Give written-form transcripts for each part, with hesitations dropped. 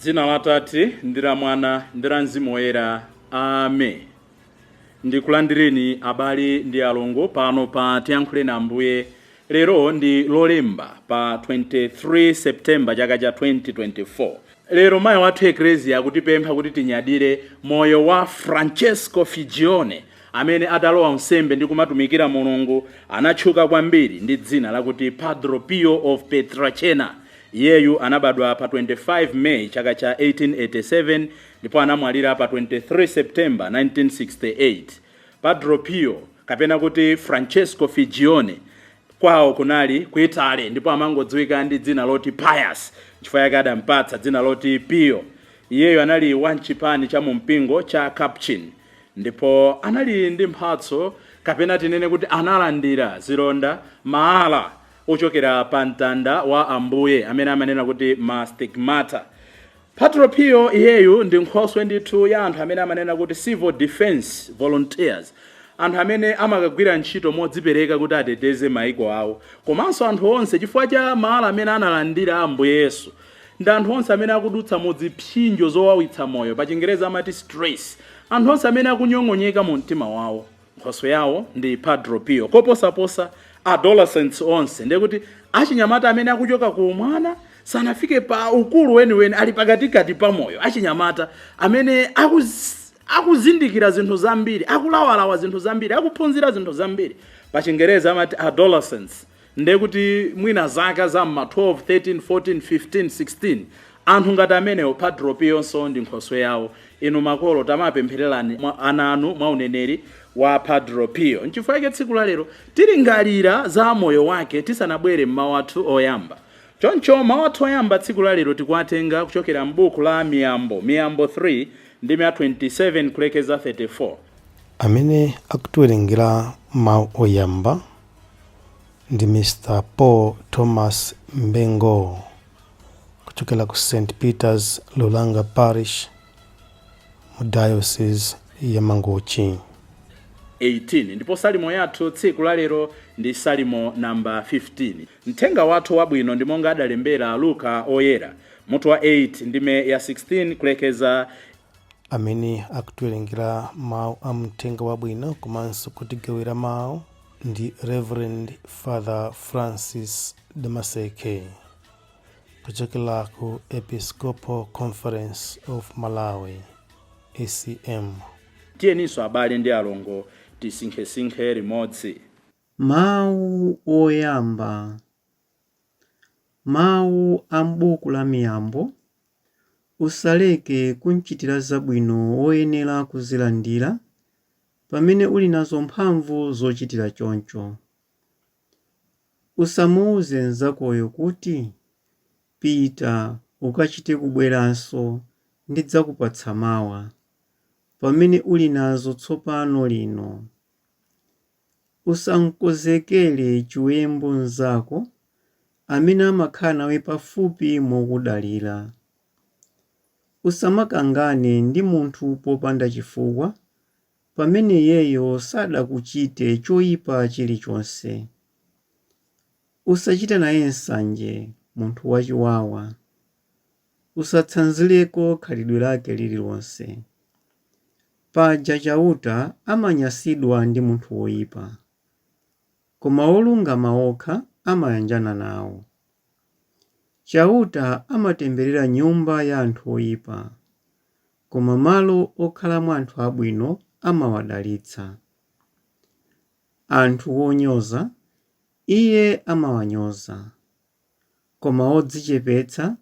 Dzina la Tate ndi la Mwana ndi la Mzimu Woyera. Amen. Ndikulandireni abale ndi alongo pano pa Tiyankhuleni Ambuye. Lero ndi Lolemba pa 23 September chaka cha 2024. Lero mayi wathu Ecclesia akutipempha kuti tinyadire moyo wa Francesco Figione amene adalowa nsembe ndi kumatumikira Mulungu, anatchuka kwambiri ndi dzina lakuti Padre Pio of Pietrelcina. Iyeyu anabadwa pa 25 May chaka cha 1887 ndipo anamwalira pa 23 September 1968. Padre Pio kapena kuti Francesco Figione kwawo kunali ku Italy ndipo amangodziwika ndi dzina loti Pius, chifukwa yake adampatsa dzina loti Pio. Iyeyu anali wanchipani cha mumpingo cha Capuchin ndipo anali ndi mphatso kapena tinene kuti analandira zilonda maala ochokera pa mtanda wa Ambuye amene amanena kuti mastigmata. Padre Pio iyeyu ndi nkhoswe ndithu ya anthu amene amanena kuti civil defense volunteers, anthu amene amakagwira ntchito modzipereka kuti ateteze maiko awo, komanso anthu onse chifukwa cha maala amene analandira Ambuye Yesu. Ndi anthu onse amene akudutsa muzipsinjo zowawitsa moyo, pa Chingereza amati stress, anthu onse amene akunyong'onyeka mu mtima wawo. Nkhoswe yawo ndi Padre Pio. Koposaposa adolescents onse, ndiye kuti achinyamata amene akuchoka ku mwana sanafike pa ukulu weniweni, ali pakatikati pa moyo. Achinyamata amene akuzindikira zinthu zambiri, akulawalawa zinthu zambiri, akuphunzira zinthu zambiri. Pa Chingereza amati adolescents, ndiye kuti mwina zaka za ma 12, 13, 14, 15, 16. Anthu ngati amenewo Padre Pio nso ndi nkhoswe yawo. Inu makolo tamapemphererani ana anu mwa uneneri wa Padre Pio. Nchifukwa chake tsiku la lero tilingalira za moyo wake tisanabwere mmawu athu oyamba. Choncho mawu athu oyamba tsiku la lero tikuwatenga kuchokera m'buku la Miyambo 3 ndi 27 kulekeza 34. Amene akutiwerengera mawu oyamba ndi Mr. Paul Thomas Mbengo kuchokera ku St. Peter's Lulanga Parish mu Diocese ya Mangochi. 18 ndipo salimo yathu tsiku la lero ndi salimo namba 15. Mthenga wathu wabwino ndi monga adalembera Luka oyera mutu wa 8 ndime ya 16 kulekeza. Amene akutiwerengera mawu a mthenga wabwino komanso kutigawira mawu ndi Reverend Father Francis Damaseke kuchokera ku Episcopal Conference of Malawi ACM. Tiyeniso abale ndi alongo tisinkhe limodzi. Mawu oyamba. Mawu a m'buku la Miyambo. Usaleke kunchitira zabwino woyenera kuzilandira pamene uli nazo mphamvu zochitira choncho. Usamuuze nzakoyo kuti pita ukachite kubweranso ndidzakupatsa mawa pamene uli nazo tsopano lino. Usamkonzekere chiwembu nzako amene amakhala nawe pafupi mokudalira. Usamakangane ndi munthu popanda chifukwa pamene iyeyo sadakuchite choyipa chilichonse. Usachite naye nsanje munthu wachiwawa. Usatsanzireko khalidwe lake lililonse. Paja chauta amanyansidwa ndi munthu woyipa, koma olungama okha amayanjana nawo. Chauta amatemberera nyumba ya anthu oyipa, koma malo okhalamo anthu abwino amawadalitsa. Anthu onyoza iye amawanyoza, koma odzichepetsa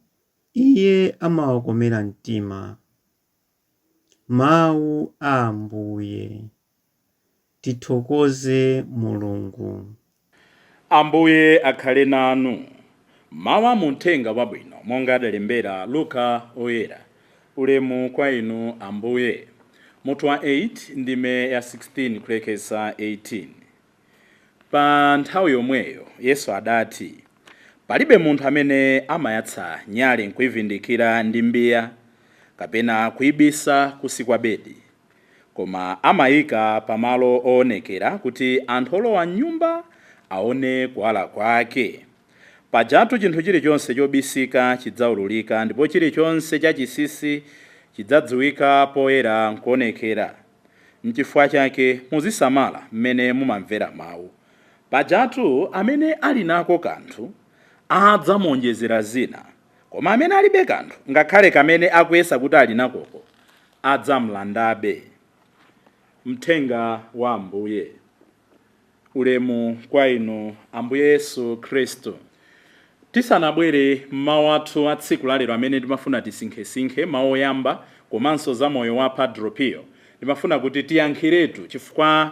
iye amawakomera mtima. Mawu a Ambuye. Tithokoze Mulungu. Ambuye akhale nanu. Mawu a mthenga wabwino monga adalembera Luka oyera. Ulemu kwa inu Ambuye. Mutu wa 8 ndime ya 16 kulekeza 18. Pa nthawi yomweyo Yesu adati, palibe munthu amene amayatsa nyale nkuyivindikira ndi mbiya kapena kuyibisa kusi kwa bedi, koma amayika pamalo oonekera kuti anthu olowa nyumba aone kuwala kwake. pajatu chinthu chilichonse chobisika chidzaululika ndipo chilichonse chachisisi chidzadziwika poyera nkuonekera. N'chifukwa chake muzisamala mmene mumamvera mawu. Pajatu amene ali nako kanthu adzamuonjezera zina, koma amene alibe kanthu ngakhale kamene akuyesa kuti ali nakoko adzamlandabe. Mthenga wa Ambuye. Ulemu kwa inu Ambuye Yesu Khristu. Tisanabwere mawu athu a tsiku lalero amene timafuna tisinkhesinkhe mawu oyamba komanso za moyo wa Padre Pio, timafuna kuti tiyankhiretu chifukwa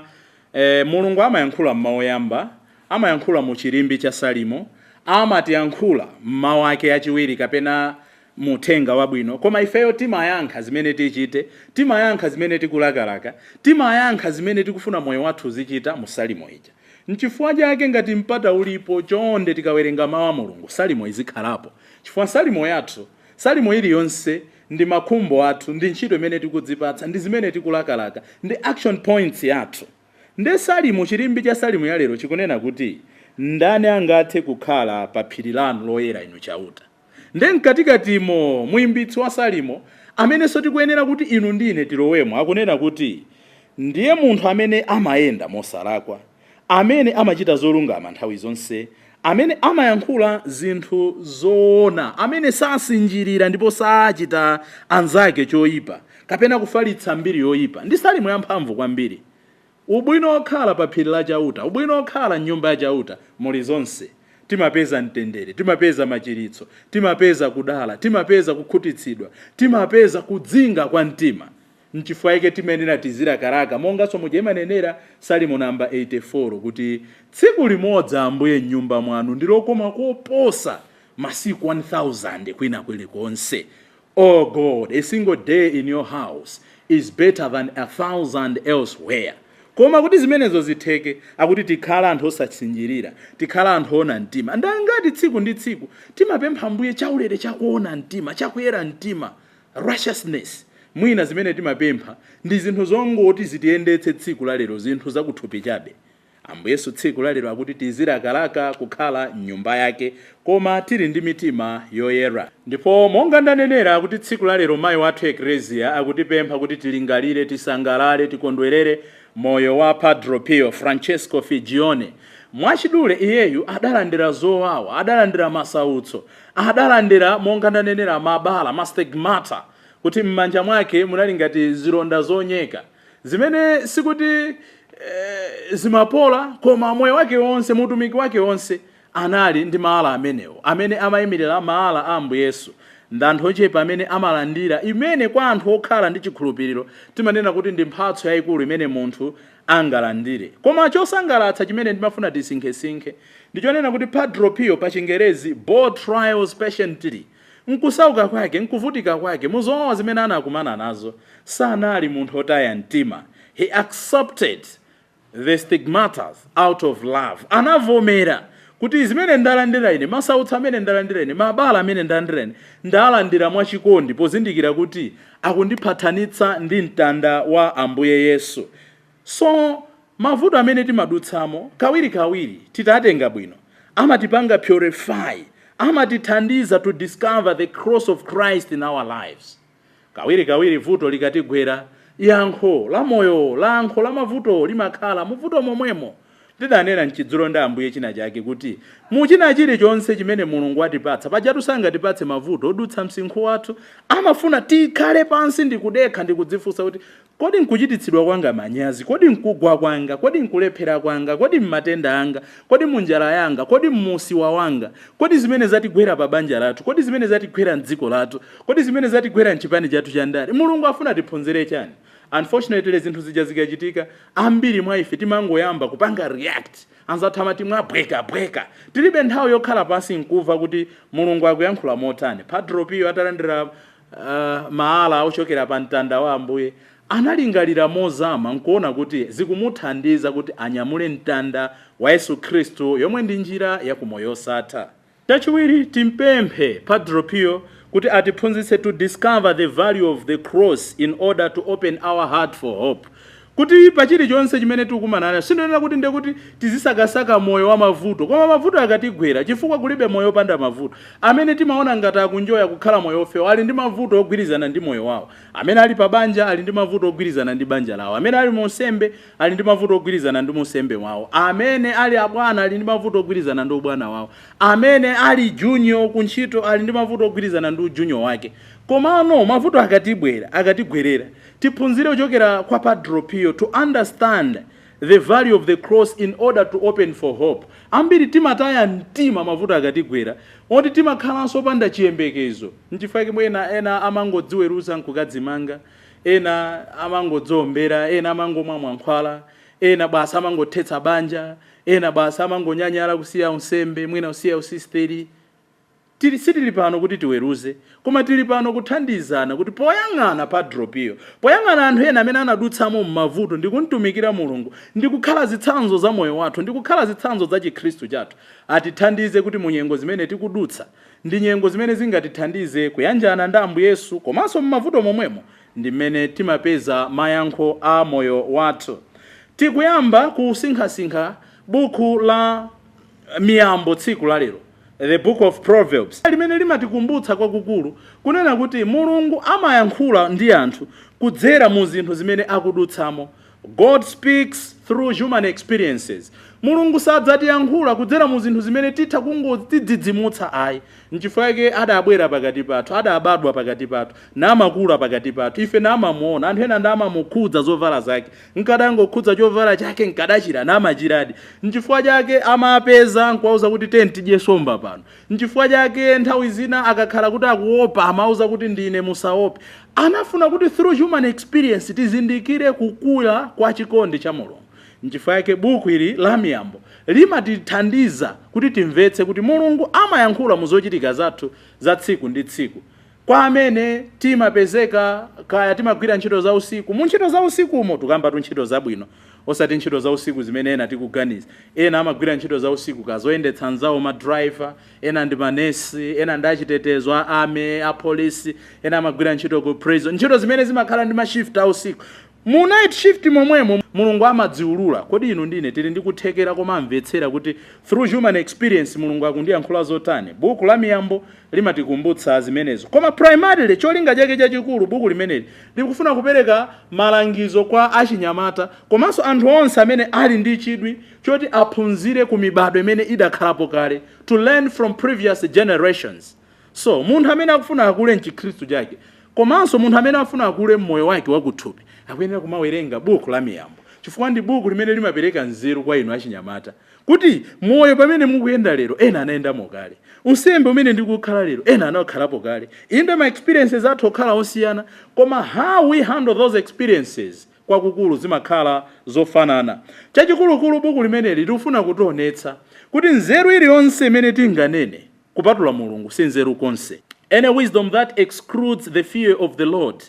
Mulungu amayankhula m'mawu oyamba, amayankhula mu chilimbi cha Salimo, amatiyankhula m'mawu ake achiwiri kapena muthenga wabwino, koma ifeyo timayankha zimene tichite, timayankha zimene tikulakalaka, timayankha zimene tikufuna moyo wathu zichita mu Salimo ija. N'chifukwa chake ngati mpata ulipo chonde tikawerenga mawu a Mulungu, Salimo izikhalapo. Chifukwa Salimo yathu, Salimo iliyonse ndi makhumbo athu, ndi ntchito imene tikudzipatsa, ndi zimene tikulakalaka, ndi action points yathu. Nde Salimo, chilimbi cha Salimo ya lero chikunena kuti ndani angathe kukhala pa phiri lanu loyera inu chauta. Nde mkatikatimo muimbitsi wa Salimo amenenso tikuyenera kuti inu ndine tilowemo akunena kuti ndiye munthu amene amayenda mosalakwa, amene amachita zolungama nthawi zonse, amene amayankhula zinthu zoona, amene sasinjirira ndipo sachita anzake choyipa kapena kufalitsa mbiri yoyipa. Ndi Salimo yamphamvu kwambiri. Ubwino okhala pa phiri la chauta, ubwino okhala m'nyumba ya chauta muli zonse. Timapeza mtendere, timapeza machiritso, timapeza kudala, timapeza kukhutitsidwa, timapeza kudzinga kwa mtima. N'chifukwa chake timenera tizilakalaka monganso mujemanenera Salimo namba 84 kuti tsiku limodzi Ambuye m'nyumba mwanu ndilokoma koposa masiku 1000 kwina kulikonse. Oh God, a single day in your house is better than 1000 elsewhere. Koma kuti zimenezo zitheke akuti tikhala anthu osasinjirira, tikhala anthu ona mtima. Ndangati tsiku ndi tsiku timapempha Ambuye chaulere chakuona mtima, chakuyera mtima, righteousness. Mwina zimene timapempha ndi zinthu zongoti zitiyendetse tsiku lalero, zinthu zakuthupi chabe. Ambuye Yesu tsiku lalero akuti tizilakalaka kukhala m'nyumba yake koma tili ndi mitima yoyera. Ndipo monga ndanenera kuti tsiku lalero mayi wathu Ecclesia akutipempha kuti tilingalire, tisangalale, tikondwerere moyo wa Padre Pio Francesco Figione. Mwachidule iyeyu adalandira zowawa, adalandira masautso, adalandira monga ndanenera mabala, mastigmata, kuti m'manja mwake munali ngati zilonda zonyeka zimene sikuti zimapola, koma moyo wake wonse, mutumiki wake wonse anali ndi maala amenewo amene amayimirira maala a Ambuye Yesu. Ndanthu ochepa amene amalandira imene kwa anthu okhala ndi chikhulupiriro timanena kuti ndi mphatso yayikulu imene munthu angalandire. Koma chosangalatsa chimene ndimafuna tisinkhesinkhe ndichonena kuti Padre Pio pa Chingerezi bore trials patiently. Nkusauka kwake, nkuvutika kwake, muzowawa zimene anakumana nazo, sanali munthu otaya mtima. He accepted the stigmatas out of love. Anavomera kuti zimene ndalandira ine, masautso amene ndalandira ine, mabala amene ndalandira ine, ndalandira mwachikondi pozindikira kuti akundipathanitsa ndi mtanda wa Ambuye Yesu. So mavuto amene timadutsamo kawiri titatenga bwino amatipanga purify, amatithandiza to discover the cross of Christ in our lives. Kawiri vuto likatigwera, yankho la moyo, lankho la mavuto limakhala muvuto momwemo. Tidanena mchidzulo ndi Ambuye china chake kuti muchina chilichonse chimene Mulungu atipatsa pajatu sangatipatse mavuto odutsa msinkhu wathu, amafuna tikhale pansi ndi kudekha ndi kudzifunsa kuti kodi nkuchititsidwa kwanga manyazi, kodi nkugwa kwanga, kodi nkulephera kwanga, kodi mmatenda anga, kodi munjala yanga, kodi mmusiwa wanga, kodi zimene zatigwera pa banja lathu, kodi zimene zatigwera mdziko lathu, kodi zimene zatigwera mchipani chathu cha ndale. Mulungu afuna tiphunzire chani? Unfortunately zinthu zija zikachitika ambiri mwa ife timangoyamba kupanga react, anzathu amati mwabweka. Tilibe nthawi yokhala pansi nkuva kuti Mulungu akuyankhula motani. Padre Pio atalandira maala ochokera pa mtanda wa Ambuye analingalira mozama nkuona kuti zikumuthandiza kuti anyamule mtanda wa Yesu Khristu yomwe ndi njira ya kumoyo osatha. Chachiwiri timpemphe Padre Pio kuti atiphunzitse to discover the value of the cross in order to open our heart for hope. kuti pachili chonse chimene tikukumana nacho sindonena kuti ndekuti tizisakasaka moyo wa mavuto, koma mavuto akatigwera chifukwa kulibe moyo opanda mavuto. Amene timaona ngati akunjoya kukhala moyo ofewa ali ndi mavuto ogwirizana ndi moyo wawo. Amene ali pa banja ali ndi mavuto ogwirizana ndi banja lawo. Amene ali musembe ali ndi mavuto ogwirizana ndi musembe wawo. Amene ali abwana ali ndi mavuto ogwirizana ndi ubwana wawo. Amene ali junior kuntchito ali ndi mavuto ogwirizana ndi junior wake. Komano mavuto akatigwerera tiphunzire kuchokera kwa Padre Pio to understand the value of the cross in order to open for hope. Ambiri timataya mtima mavuto akatigwera oti timakhalanso opanda chiyembekezo. Nchifukwa mwina ena amangodziweruza nkukadzimanga, ena amangodzombera, ena amangomwa mwankhwala, ena basa amangothetsa banja, ena basa amangonyanyala kusiya unsembe, mwina usiya usisteri. Sitili pano kuti tiweruze, koma tili pano kuthandizana kuti poyang'ana Padre Pio, poyang'ana anthu ena amene anadutsamo m'mavuto ndi kuntumikira Mulungu, ndi kukhala zitsanzo za moyo wathu, ndi kukhala zitsanzo za Chikhristu chathu, atithandize kuti mu nyengo zimene tikudutsa ndi nyengo zimene zingatithandize kuyanjana ndi Ambuye Yesu, komanso m'mavuto momwemo ndi mmene timapeza mayankho a moyo wathu. Tikuyamba kusinkhasinkha buku la miyambo tsiku la lero, the book of Proverbs, limene limatikumbutsa kwakukulu kunena kuti Mulungu amayankhula ndi anthu kudzera mu zinthu zimene akudutsamo. God speaks through human experiences. Mulungu sadzatiyankhula kudzera mu zinthu zimene titha kungodzidzimutsa ayi. Nchifukwa chake adabwera pakati pathu, adabadwa pakati pathu, namakula pakati pathu. Ife namamuona, anthu ena ndamamukhudza zovala zake. Nkadangokhudza chovala chake nkadachira namachiradi. Nchifukwa chake amapeza nkwauza kuti tidye somba pano. Nchifukwa chake nthawi zina akakhala kuti akuopa amauza kuti ndine musaope. Anafuna kuti through human experience tizindikire kukula kwa chikondi cha Mulungu. Nchifukwa chake buku ili la miyambo limatithandiza kuti timvetse kuti Mulungu amayankhula mu zochitika zathu za tsiku ndi tsiku. Kwa amene timapezeka kaya timagwira ntchito za usiku, mu ntchito za usiku umo tukamba ntchito zabwino, osati ntchito za usiku zimene ena tikuganiza. Ena amagwira ntchito za usiku kazoyendetsa nzawo ma driver, ena ndi manesi, ena ndi achitetezo a army, a police, ena amagwira ntchito ku prison, ntchito zimene zimakhala ndi ma shift a usiku. Mu night shift momwemo Mulungu amadziulula. Kodi inu ndine tili ndi kuthekera koma amvetsera kuti through human experience Mulungu akundiyankhula zotani. Buku la miyambo limatikumbutsa zimenezo. Koma primarily cholinga chake chachikulu buku limeneli likufuna kupereka malangizo kwa achinyamata komanso anthu onse amene ali ndi chidwi choti aphunzire ku mibado imene idakhalapo kale, to learn from previous generations. So munthu amene akufuna akule m'Chikhristu chake, komanso munthu amene afuna akule mmoyo wake wakuthupi, akuyenera kumawerenga buku la miyambo. Chifukwa ndi buku limene limapereka nzeru kwa inu achinyamata kuti moyo pamene mukuyenda lero ena anayendamo kale, unsembe umene ndikukhala lero ena anakhalapo kale. Inde ma experiences athu okhala osiyana, koma how we handle those experiences kwakukulu zimakhala zofanana. Chachikulukulu buku limeneli likufuna kutionetsa kuti nzeru iliyonse imene tinganene kupatula Mulungu si nzeru konse. Any wisdom that excludes the fear of the Lord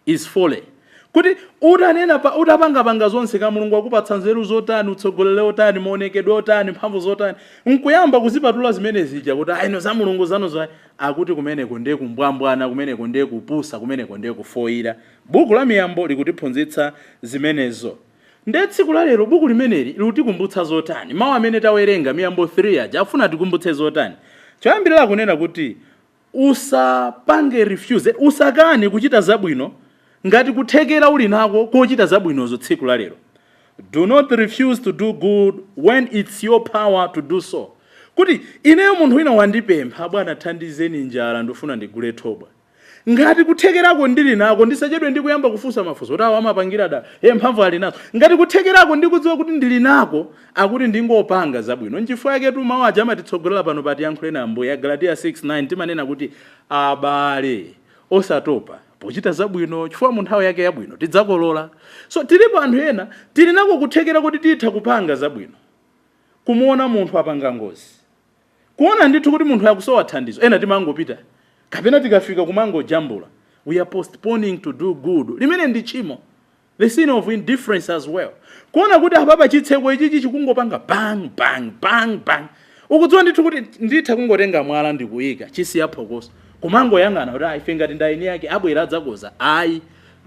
is folly. Kuti utanena pa utapanga zonse ka Mulungu akupatsa nzeru zotani, utsogolere otani, maonekedwe otani, mphamvu zotani, nkuyamba kuzipatula zimene zija kuti ayino za Mulungu zanozo akuti kumeneko ndiye kumbwambwana, kumeneko ndiye kupusa, kumeneko ndiye kufoira. Buku la miyambo likutiphunzitsa zimenezo. Nde tsiku la lero buku limeneli likutikumbutsa zotani. Mawu amene tawerenga miyambo 3 aja afuna tikumbutse zotani. Choyambirira kunena kuti usapange refuse, usakane kuchita zabwino ngati kuthekera uli nako kochita zabwinozo tsiku la lero. Do not refuse to do good when it's your power to do so. Kuti ineyo munthu wina wandipempha, bwana thandizeni njala ndofuna ndigule thobwa. Ngati kuthekerako ndili nako ndisachedwe ndikuyamba kufunsa mafunso kuti awo amapangira da mphamvu ali nazo. Ngati kuthekerako ndikudziwa kuti ndili nako akuti ndingopanga zabwino. Nchifukwa yake tu mawu aja amatitsogolera pano pati yankhule na Ambuye ya Galatia 6:9 timanena kuti abale osatopa pochita zabwino chifukwa mu nthawi yake yabwino tidzakolola. So tilipo anthu ena tili nako kuthekera kuti titha kupanga zabwino, kumuona munthu apanga ngozi, kuona ndithu kuti munthu yakusowa thandizo, ena timangopita kapena tikafika kumango jambula. We are postponing to do good. Limene ndi chimo, the sin of indifference as well. Kuona kuti apapa chitseko ichi chikungopanga bang bang bang bang, ukudziwa ndithu kuti nditha kungotenga mwala ndikuyika chisi yaphokoso, kumango yang'ana kuti ayi fenga tindaini yake abwera adzakoza. Ayi,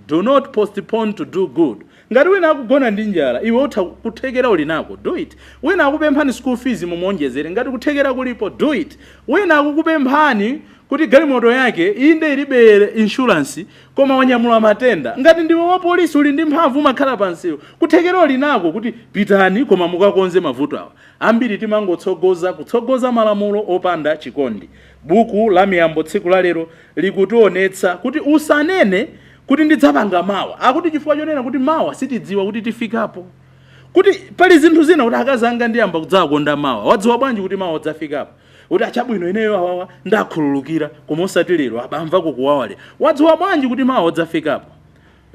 Do not postpone to do good. Ngati wina akugona ndi njala, iwe utha kuthekera uli nako, do it. Wina akupemphani school fees mumonjezere, ngati kuthekera kulipo, do it. Wina akukupemphani kuti galimoto yake inde ilibe insurance koma wanyamula matenda, ngati ndiwe wa polisi uli ndi mphamvu makhala pansiwo, kuthekera uli nako kuti pitani koma mukakonze mavuto awa. Ambiri timangotsogoza kutsogoza malamulo opanda chikondi. Buku la Miyambo tsiku la lero likutionetsa kuti usanene kuti ndidzapanga mawa, akuti chifukwa chonena kuti mawa sitidziwa kuti tifikapo, kuti pali zinthu zina kuti akazanga ndiyamba kudzakonda mawa, wadziwa bwanji kuti mawa udzafikapo, kuti achabwino ineyo awawa ndakhululukira koma osati lero abamva kukuwawale, wadziwa bwanji kuti mawa udzafikapo.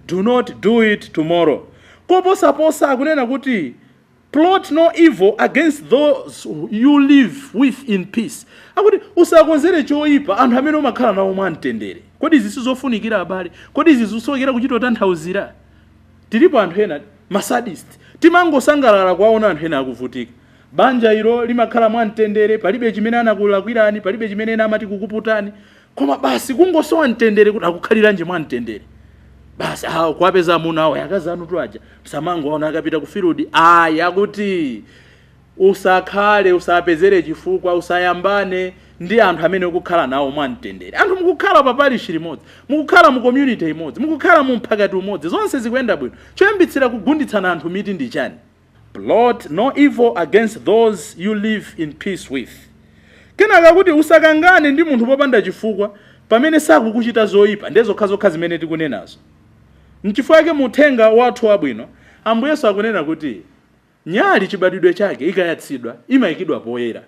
Do not do it tomorrow. Koposaposa akunena kuti plot no evil against those you live with in peace. Akuti usakonzere choipa anthu amene umakhala nawo mwamtendere. Kodi izi sizofunikira abale? Kodi izi zisokera kuchita tanthauzira? Tilipo anthu ena masadist. Timangosangalala kwaona anthu ena akuvutika. Banja ilo limakhala mwamtendere, palibe chimene anakulakwirani, palibe chimene ena amati kukuputani. Koma basi kungosowa mtendere kuti akukhaliranje mwamtendere. Basi kwapeza munawo yakazanu twaja msamango waona akapita ku field yakuti usakhale usapezere chifukwa usayambane ndi anthu amene ukukhala nawo mwamtendere. Anthu mukukhala pa parish limodzi, mukukhala mu community imodzi, mukukhala mu mphakati umodzi, zonse zikuyenda bwino. Choyambitsira kugunditsana anthu miti ndi chani? Plot no evil against those you live in peace with. Kenaka kuti usakangane ndi munthu popanda chifukwa pamene sakukuchita zoyipa, ndezokha zimene tikunenazo. N'chifukwa chake muthenga wathu wabwino Ambuye Yesu akunena kuti nyali chibadwidwe chake ikayatsidwa imayikidwa poyera.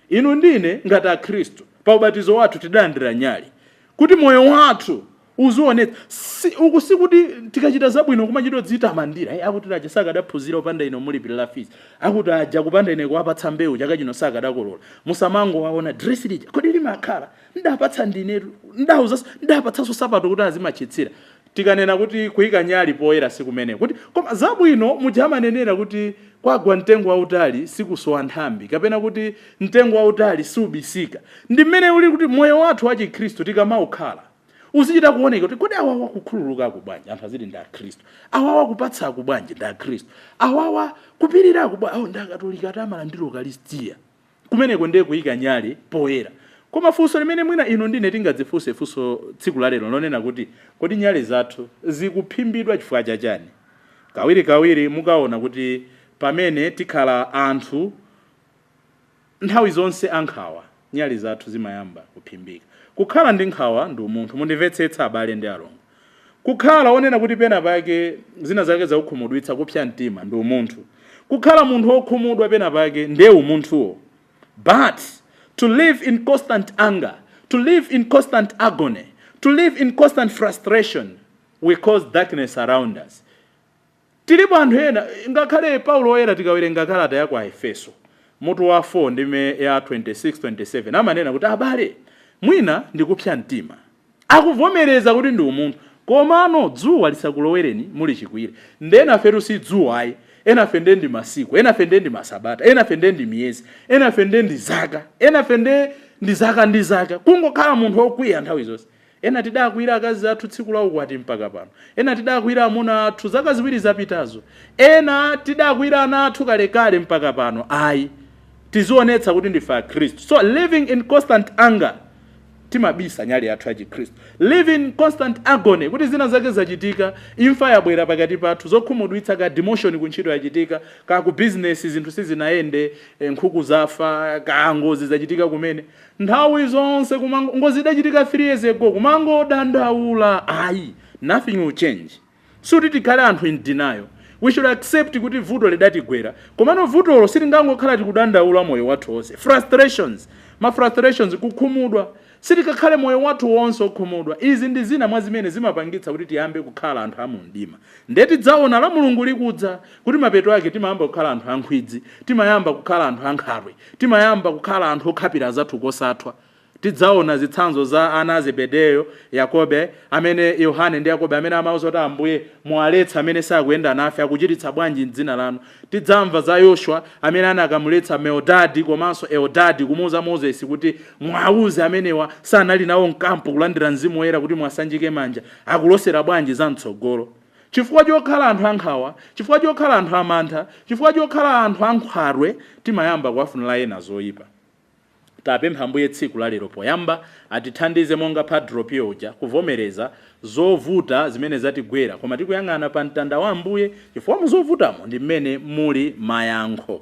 Inu ndine ngati a Khristu pa ubatizo wathu tidandira nyali kuti moyo wathu uzionetsa uku sikuti tikachita zabwino kumachita dzitamandira akuti aja sakadaphunzira upanda ino mulipirira fees, akuti aja kupanda ine kuwapatsa mbewu chaka chino sakadakolola, musamango waona dress lija kodi limakhala ndapatsa ndine ndapatsanso sapato kuti azimachitsira. Tikanena kuti kuyika nyali poyera sikumene kuti koma zabwino mujamanenera kuti kwagwa mtengo wautali sikusowa nthambi kapena kuti mtengo wautali subisika. Ndi mmene uli kuti moyo wathu wa Chikhristu tikamaukhala uzichita kuoneka kuti kodi awawa kukhululuka kubwanji anthu aziti ndi a Khristu, awawa kupatsa kubwanji ndi a Khristu, awawa kupirira kubwanji ndakatolika tamala ndi Eucharistia. Kumeneko ndiye kuyika nyali poyera. Koma funso limene mwina ino ndine tingadzifunse funso tsiku la lero lonena kuti kodi nyali zathu zikuphimbidwa chifukwa chachani? Kawiri mukaona kuti pamene tikhala anthu nthawi zonse ankhawa, nyali zathu zimayamba kuphimbika. Kukhala ndi nkhawa ndi umunthu, mundimvetsetsa abale ndi alongo. Kukhala onena kuti pena pake zina zake zakukhumudwitsa kupsa mtima ndi umunthu. Kukhala munthu wokhumudwa pena pake ndiye umunthuwo. But to live in constant anger, to live in constant agony, to live in constant frustration will cause darkness around us. Tilipo anthu ena ngakhale Paulo oyera tikawerenga kalata ya kwa Efeso mutu wa 4 ndime ya 26-27 amanena kuti abale mwina ndikupsa mtima, akuvomereza kuti ndi umunthu, komano dzuwa lisakulowereni muli chikwire. Ndena feru si dzuwa ayi, ena fende ndi masiku, ena fende ndi masabata, ena fende ndi miyezi, ena fende ndi zaka, ena fende ndi zaka. Kungokhala munthu wokwiya nthawi zonse. Ena tidakwira akazi athu tsiku la ukwati mpaka pano, ena tidakwira amuna athu zaka ziwiri zapitazo, ena tidakwira ana athu kalekale mpaka pano. Ayi tizionetsa kuti ndife a Khristu. So living in constant anger timabisa nyali yathu ya Chikhristu. Living in constant agony kuti zina zake zachitika, imfa yabwera pakati pathu, zokhumudwitsa ka demotion kuntchito yachitika, ka ku business zinthu sizinayende, nkhuku zafa, ka ngozi zachitika kumene. Nthawi zonse ngozi idachitika 3 years ago kumangodandaula. Ayi, nothing will change. So tikhale anthu in denial. We should accept kuti vuto lidatigwera, komano vutolo sitingangokhala tikudandaula moyo wathu wonse. Frustrations kukhumudwa sitikakhale moyo wathu wonse okhumudwa. Izi ndi zina mwa zimene zimapangitsa kuti tiyambe kukhala anthu amundima. Ndeti dzaona la Mulungu likudza kuti mapeto ake timayamba kukhala anthu ankhwidzi, timayamba kukhala anthu ankhalwe, timayamba kukhala anthu okhapira zathu kosathwa. tidzaona zitsanzo za ana a Zebedeyo, Yakobe, amene Yohane ndi Yakobe amene amauza kuti Ambuye muwaletsa amene sakuyenda nafe akuchititsa bwanji m'dzina lanu. Tidzamva za Yoshua amene anakamuletsa Meodadi komanso Eodadi kumuuza Mozesi kuti mwauze amenewa sanali nawo mkampo kulandira Mzimu Woyera kuti mwasanjike manja akulosera bwanji za mtsogolo. Chifukwa chokhala anthu ankhawa, chifukwa chokhala anthu amantha, chifukwa chokhala anthu ankhwalwe, timayamba kuwafunira ena zoyipa. Tapempha Ambuye tsiku la lero poyamba atithandize monga Padre Pio uja kuvomereza zovuta zimene zatigwera, koma tikuyang'ana pa mtanda wa Ambuye chifukwa muzovutamo ndi mmene muli mayankho.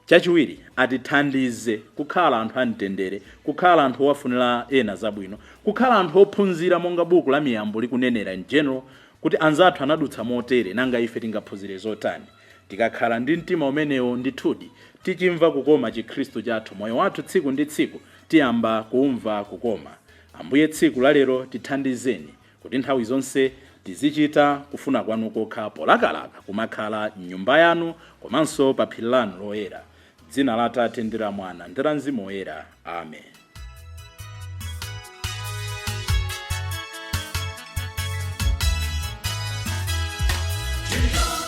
Chachiwiri atithandize kukhala anthu amtendere, kukhala anthu owafunira ena zabwino, kukhala anthu ophunzira monga buku la miyambo likunenera in general kuti anzathu anadutsa motere nanga ife tingaphunzire zotani. Tikakhala ndi mtima umenewo ndithudi tichimva kukoma Chikhristu chathu, moyo wathu tsiku ndi tsiku tiyamba kumva kukoma. Ambuye tsiku la lero tithandizeni kuti nthawi zonse tizichita kufuna kwanu kokha polakalaka kumakhala m'nyumba yanu komanso pa phiri lanu loyera. Dzina la Atate ndi la Mwana ndi la Mzimu Woyera. Amen. Jingle